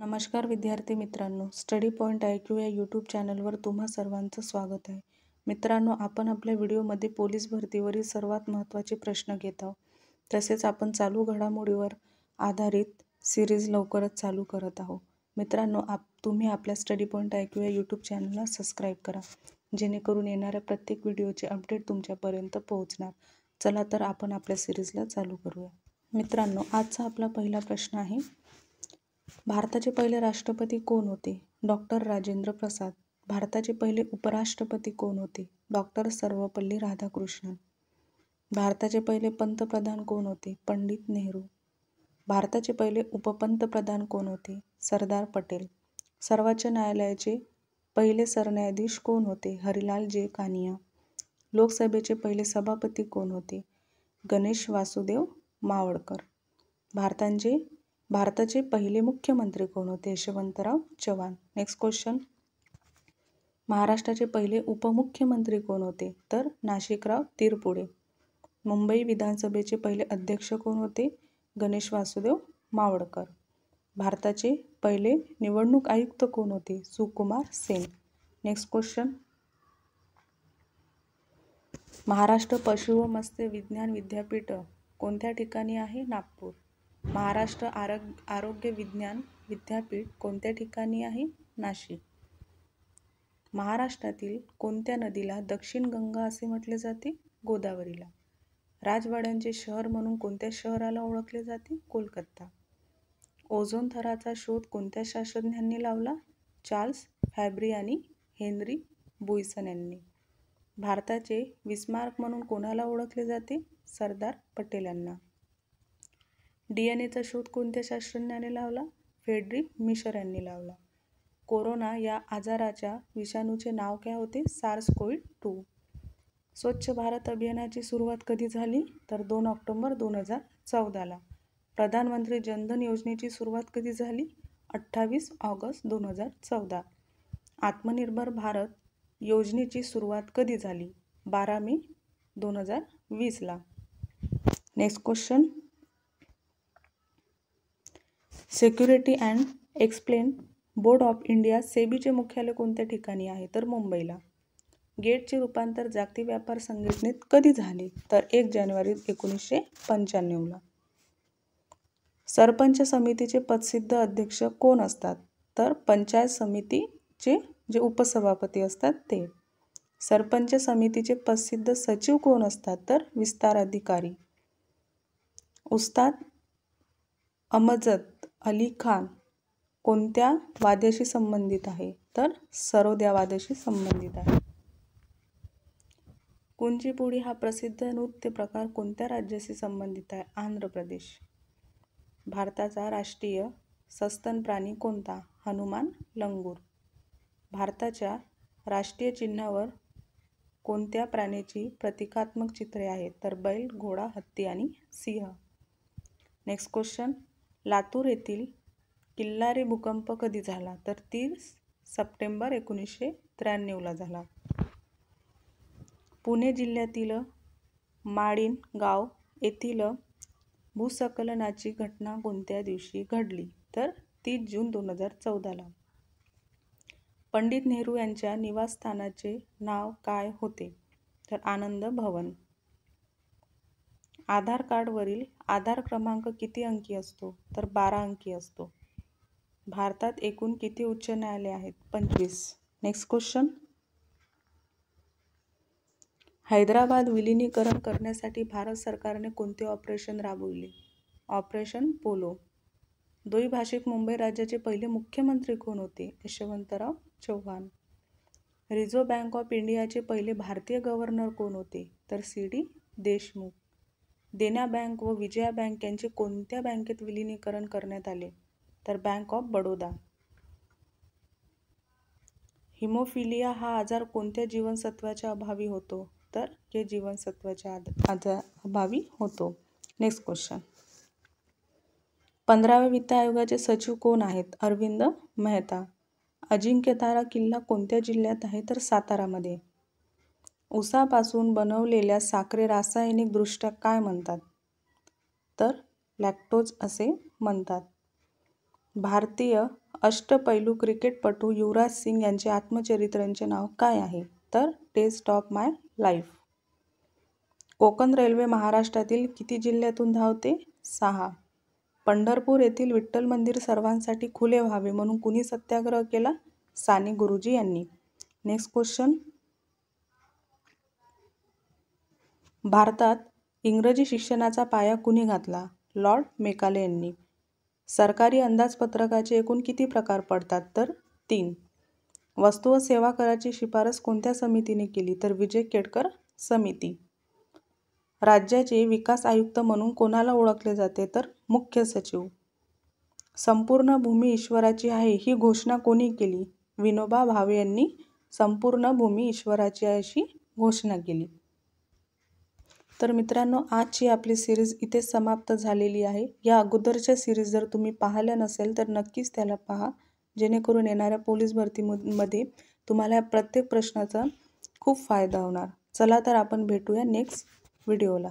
नमस्कार विद्यार्थी मित्रांनो, स्टडी पॉईंट IQ या यूट्यूब चॅनलवर तुम्हा सर्वांचं स्वागत आहे. मित्रांनो, आपण आपल्या व्हिडिओमध्ये पोलीस भरतीवरील सर्वात महत्त्वाचे प्रश्न घेत आहोत. तसेच आपण चालू घडामोडीवर आधारित सिरीज लवकरच चालू करत आहोत. मित्रांनो, तुम्ही आपल्या स्टडी पॉईंट IQ या यूट्यूब चॅनलला सबस्क्राईब करा, जेणेकरून येणाऱ्या प्रत्येक व्हिडिओचे अपडेट तुमच्यापर्यंत पोहोचणार. चला तर आपण आपल्या सिरीजला चालू करूया. मित्रांनो, आजचा आपला पहिला प्रश्न आहे, भारताचे पहिले राष्ट्रपती कोण होते? डॉक्टर राजेंद्र प्रसाद. भारताचे पहिले उपराष्ट्रपती कोण होते? डॉक्टर सर्वपल्ली राधाकृष्णन. भारताचे पहिले पंतप्रधान कोण होते? पंडित नेहरू. भारताचे पहिले उपपंतप्रधान कोण होते? सरदार पटेल. सर्वोच्च न्यायालयाचे पहिले सरन्यायाधीश कोण होते? हरिलाल जे कानिया. लोकसभेचे पहिले सभापती कोण होते? गणेश वासुदेव मावळकर. भारताचे पहिले मुख्यमंत्री कोण होते? यशवंतराव चव्हाण. नेक्स्ट क्वेश्चन, महाराष्ट्राचे पहिले उपमुख्यमंत्री कोण होते? तर नाशिकराव तिरपुडे. मुंबई विधानसभेचे पहिले अध्यक्ष कोण होते? गणेश वासुदेव मावळकर. भारताचे पहिले निवडणूक आयुक्त कोण होते? सुकुमार सेन. नेक्स्ट क्वेश्चन, महाराष्ट्र पशु व मत्स्य विज्ञान विद्यापीठ कोणत्या ठिकाणी आहे? नागपूर. महाराष्ट्र आरोग्य विज्ञान विद्यापीठ कोणत्या ठिकाणी आहे? नाशिक. महाराष्ट्रातील कोणत्या नदीला दक्षिण गंगा असे म्हटले जाते? गोदावरीला. राजवाड्यांचे शहर म्हणून कोणत्या शहराला ओळखले जाते? कोलकाता. ओझोन थराचा शोध कोणत्या शास्त्रज्ञांनी लावला? चार्ल्स फॅब्री आणि हेनरी बुयसन यांनी. भारताचे विस्मारक म्हणून कोणाला ओळखले जाते? सरदार पटेल यांना. DNA चा शोध कोणत्या शास्त्रज्ञाने लावला? फ्रेडरिक मिशर यांनी लावला. कोरोना या आजाराच्या विषाणूचे नाव काय होते? SARS-CoV-2. स्वच्छ भारत अभियानाची सुरुवात कधी झाली? तर 2 ऑक्टोबर 2014ला. प्रधानमंत्री जनधन योजनेची सुरुवात कधी झाली? 28 ऑगस्ट 2014. आत्मनिर्भर भारत योजनेची सुरुवात कधी झाली? 12 मे 2020ला. Next question, security and explain board of India सेबीचे मुख्यालय कोणत्या ठिकाणी आहे? तर मुंबईला. गेटचे रूपांतर जागतिक व्यापार संघटनेत कधी झाले? तर 1 जानेवारी 1995ला. सरपंच समितीचे पदसिद्ध अध्यक्ष कोण असतात? तर पंचायत समितीचे जे उपसभापती असतात ते. सरपंच समितीचे पदसिद्ध सचिव कोण असतात? तर विस्तार अधिकारी. उस्ताद अमजद अली खान कोणत्या वाद्याशी संबंधित आहे? तर सरोद या वाद्याशी संबंधित आहे. कुंचिपुडी हा प्रसिद्ध नृत्य प्रकार कोणत्या राज्याशी संबंधित आहे? आंध्र प्रदेश. भारताचा राष्ट्रीय सस्तन प्राणी कोणता? हनुमान लंगूर. भारताच्या राष्ट्रीय चिन्हावर कोणत्या प्राण्याची प्रतिकात्मक चित्रे आहेत? तर बैल, घोडा, हत्ती आणि सिंह. नेक्स्ट क्वेश्चन, लातूर येथील किल्लारी भूकंप कधी झाला? तर 30 सप्टेंबर 1993ला झाला. पुणे जिल्ह्यातील माळीण गाव येथील भूस्खलनाची घटना कोणत्या दिवशी घडली? तर 30 जून 2014ला. पंडित नेहरू यांच्या निवासस्थानाचे नाव काय होते? तर आनंद भवन. आधार कार्डवरील आधार क्रमांक किती अंकी असतो? तर 12 अंकी असतो. भारतात एकूण किती उच्च न्यायालये आहेत? 25. नेक्स्ट क्वेश्चन, हैदराबाद विलिनीकरण करण्यासाठी भारत सरकारने कोणते ऑपरेशन राबविले? Operation polo. द्विभाषिक मुंबई राज्याचे पहिले मुख्यमंत्री कोण होते? Yashwantrao Chavan. Reserve bank of इंडियाचे पहिले भारतीय गव्हर्नर कोण होते? तर CD देशमुख. देना बँक व विजया बँक यांचे कोणत्या बँकेत विलिनीकरण करण्यात आले? तर बँक ऑफ बडोदा. हिमोफिलिया हा आजार कोणत्या जीवनसत्वाच्या अभावी होतो? तर के जीवनसत्वाच्या अभावी होतो. नेक्स्ट क्वेश्चन, 15व्या वित्त आयोगाचे सचिव कोण आहेत? अरविंद मेहता. अजिंक्यतारा किल्ला कोणत्या जिल्ह्यात आहे? तर सातारामध्ये. ऊसापासून बनवलेल्या साखरे रासायनिक दृष्ट्या काय म्हणतात? तर लॅक्टोज असे म्हणतात. भारतीय अष्टपैलू क्रिकेटपटू युवराज सिंग यांचे आत्मचरित्राचे नाव काय आहे? तर test of my life. Konkan railway महाराष्ट्रातील किती जिल्ह्यातून धावते? 6. पंढरपूर येथील विठ्ठल मंदिर सर्वांसाठी खुले व्हावे म्हणून कुणी सत्याग्रह केला? साने गुरुजी यांनी. Next question. भारतात इंग्रजी शिक्षणाचा पाया कुणी घातला? लॉर्ड मेकाले यांनी. सरकारी अंदाजपत्रकाचे एकूण किती प्रकार पडतात? तर 3. वस्तू व सेवा कराची शिफारस कोणत्या समितीने केली? तर विजय केळकर समिती. राज्याचे विकास आयुक्त म्हणून कोणाला ओळखले जाते? तर मुख्य सचिव. संपूर्ण भूमी ईश्वराची आहे ही घोषणा कोणी केली? विनोबा भावे यांनी संपूर्ण भूमी ईश्वराची आहे अशी घोषणा केली. तर मित्रांनो, आजची आपली सिरीज इथे समाप्त झालेली आहे. या अगोदरच्या सिरीज जर तुम्ही पाहिल्या नसेल तर नक्कीच त्याला पहा, जेणेकरून येणाऱ्या पोलीस भरतीमध्ये तुम्हाला प्रत्येक प्रश्नाचा खूप फायदा होणार. चला तर आपण भेटूया नेक्स्ट व्हिडिओला.